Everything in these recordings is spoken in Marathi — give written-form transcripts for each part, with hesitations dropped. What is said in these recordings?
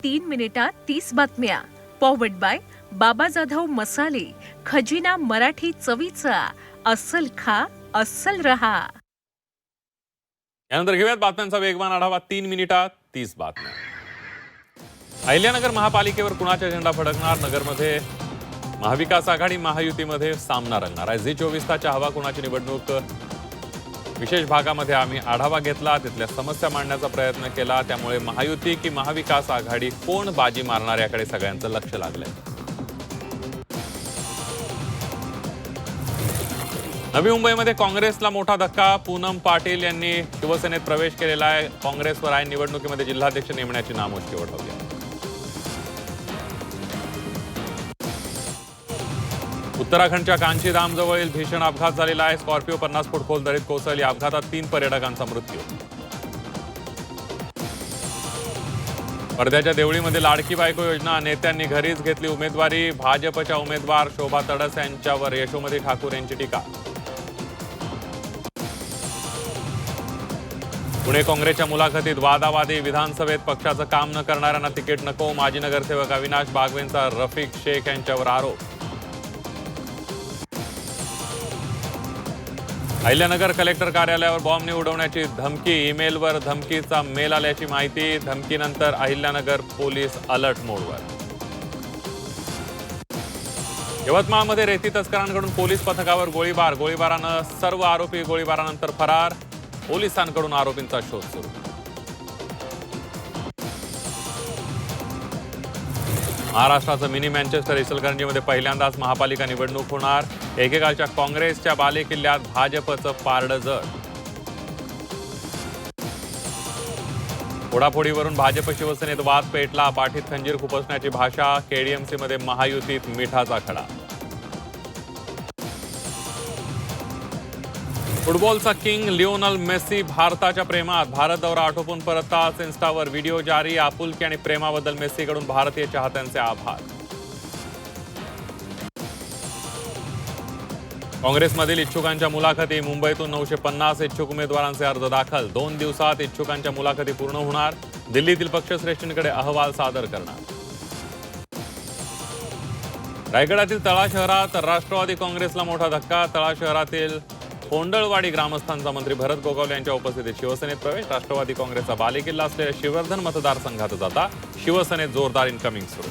3 मिनिटात 30 बातम्या. पॉवर्ड बाय बाबा जाधव मसाले. खजिना मराठी चवीचा. अस्सल खा, अस्सल रहा. यानंतर घेऊयात बातम्यांचा वेगवान आढावा. 3 मिनिटात 30 बातम्या. अहिल्यानगर महापालिकेवर कुणाचा झेंडा फडकणार? नगरमध्ये महाविकास आघाडी महायुतीमध्ये सामना रंगणार आहे. झी 24 तासच्या हवा कुणाची निवडणूक विशेष भागामध्ये आम्ही आढावा घेतला, तिथल्या समस्या मांडण्याचा प्रयत्न केला. त्यामुळे महायुती की महाविकास आघाडी कोण बाजी मारणार याकडे सगळ्यांचं लक्ष लागलंय. नवी मुंबईमध्ये काँग्रेसला मोठा धक्का. पूनम पाटील यांनी शिवसेनेत प्रवेश केलेला आहे. काँग्रेसवर ऐन निवडणुकीमध्ये जिल्हाध्यक्ष नेमण्याची नामुष्की ओढवली आहे. उत्तराखंडच्या कांचीधाम जवळील भीषण अपघात झालेला आहे. स्कॉर्पिओ 50 फूट खोल दरीत कोसळली. अपघातात 3 पर्यटकांचा मृत्यू. वर्ध्याच्या देवळीमध्ये लाडकी बायको योजना नेत्यांनी घरीच घेतली उमेदवारी. भाजपच्या उमेदवार शोभा तडस यांच्यावर यशोमती ठाकूर यांची टीका. पुणे काँग्रेसच्या मुलाखतीत वादावादी. विधानसभेत पक्षाचं काम न करणाऱ्यांना तिकीट नको. माजी नगरसेवक अविनाश बागवेंचा रफिक शेख यांच्यावर आरोप. अहिल्यानगर कलेक्टर कार्यालयावर बॉम्बने उडवण्याची धमकी. ईमेलवर धमकीचा मेल आल्याची माहिती. धमकीनंतर अहिल्यानगर पोलीस अलर्ट मोडवर. यवतमाळमध्ये रेती तस्करांकडून पोलीस पथकावर गोळीबार. गोळीबारानं सर्व आरोपी गोळीबारानंतर फरार. पोलिसांकडून आरोपींचा शोध सुरू. महाराष्ट्राचं मिनी मँचेस्टर इचलकरंजीमध्ये पहिल्यांदाच महापालिका निवडणूक होणार. एकेकाळच्या काँग्रेसच्या बालेकिल्ल्यात भाजपचं पारडं जड. फोडाफोडीवरून भाजप शिवसेनेत वाद पेटला. पाठीत खंजीर खुपसण्याची भाषा. केडीएमसीमध्ये महायुतीत मिठाचा खडा. फुटबॉलचा किंग लिओनल मेसी भारताच्या प्रेमात. भारत दौरा आटोपून परतताच इन्स्टावर व्हिडिओ जारी. आपुलकी आणि प्रेमाबद्दल मेसीकडून भारतीय चाहत्यांचे आभार. काँग्रेसमधील इच्छुकांच्या मुलाखती. मुंबईतून 950 इच्छुक उमेदवारांचे अर्ज दाखल. 2 दिवसात इच्छुकांच्या मुलाखती पूर्ण होणार. दिल्लीतील पक्षश्रेष्ठींकडे अहवाल सादर करणार. रायगडातील तळा शहरात राष्ट्रवादी काँग्रेसला मोठा धक्का. तळा शहरातील कोंडळवाडी ग्रामस्थांचा मंत्री भरत गोगावले यांच्या उपस्थितीत शिवसेनेत प्रवेश. राष्ट्रवादी काँग्रेसचा बालेकिल्ला असलेल्या श्रीवर्धन मतदारसंघात जाता शिवसेनेत जोरदार इनकमिंग सुरू.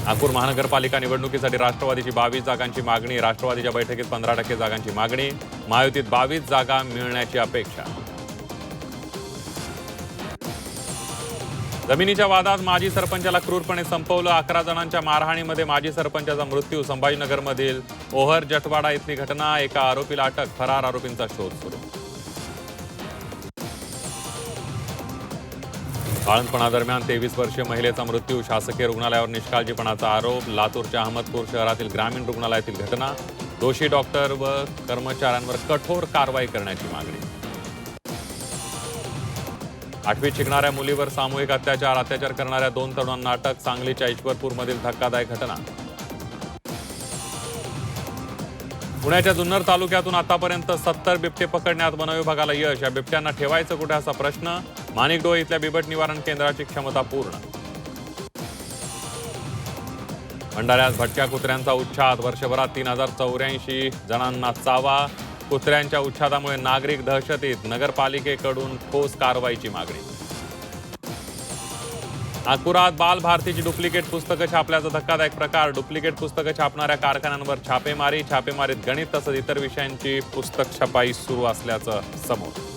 नागपूर महानगरपालिका निवडणुकीसाठी राष्ट्रवादीची 22 जागांची मागणी. राष्ट्रवादीच्या बैठकीत 15% जागांची मागणी. महायुतीत 22 जागा मिळण्याची अपेक्षा. जमिनीच्या वादात माजी सरपंचाला क्रूरपणे संपवलं. 11 जणांच्या मारहाणीमध्ये माजी सरपंचाचा मृत्यू. संभाजीनगरमधील ओहर जटवाडा इथली घटना. एका आरोपीला अटक. फरार आरोपींचा शोध सुरू. बाळंतपणादरम्यान 23 वर्षीय महिलेचा मृत्यू. शासकीय रुग्णालयावर निष्काळजीपणाचा आरोप. लातूरच्या अहमदपूर शहरातील ग्रामीण रुग्णालयातील घटना. दोषी डॉक्टर व कर्मचाऱ्यांवर कठोर कारवाई करण्याची मागणी. 8वीत शिकणाऱ्या मुलीवर सामूहिक अत्याचार करणाऱ्या 2 तरुणांना अटक. सांगलीच्या ईश्वरपूरमधील धक्कादायक घटना. पुण्याच्या जुन्नर तालुक्यातून आतापर्यंत 70 बिबटे पकडण्यात वनविभागाला यश. या बिबट्यांना ठेवायचं कुठे असा प्रश्न. माणिकडोह इथल्या बिबट निवारण केंद्राची क्षमता पूर्ण. भंडाऱ्यात भटक्या कुत्र्यांचा उच्छाद. वर्षभरात 3084 जणांना चावा. कुत्र्यांच्या उच्छादामुळे नागरिक दहशतीत. नगरपालिकेकडून ठोस कारवाईची मागणी. नागपुरात बालभारतीची डुप्लिकेट पुस्तकं छापल्याचा धक्कादायक प्रकार. डुप्लिकेट पुस्तकं छापणाऱ्या कारखान्यांवर छापेमारी. छापेमारीत गणित तसंच इतर विषयांची पुस्तक छपाई सुरू असल्याचं समोर.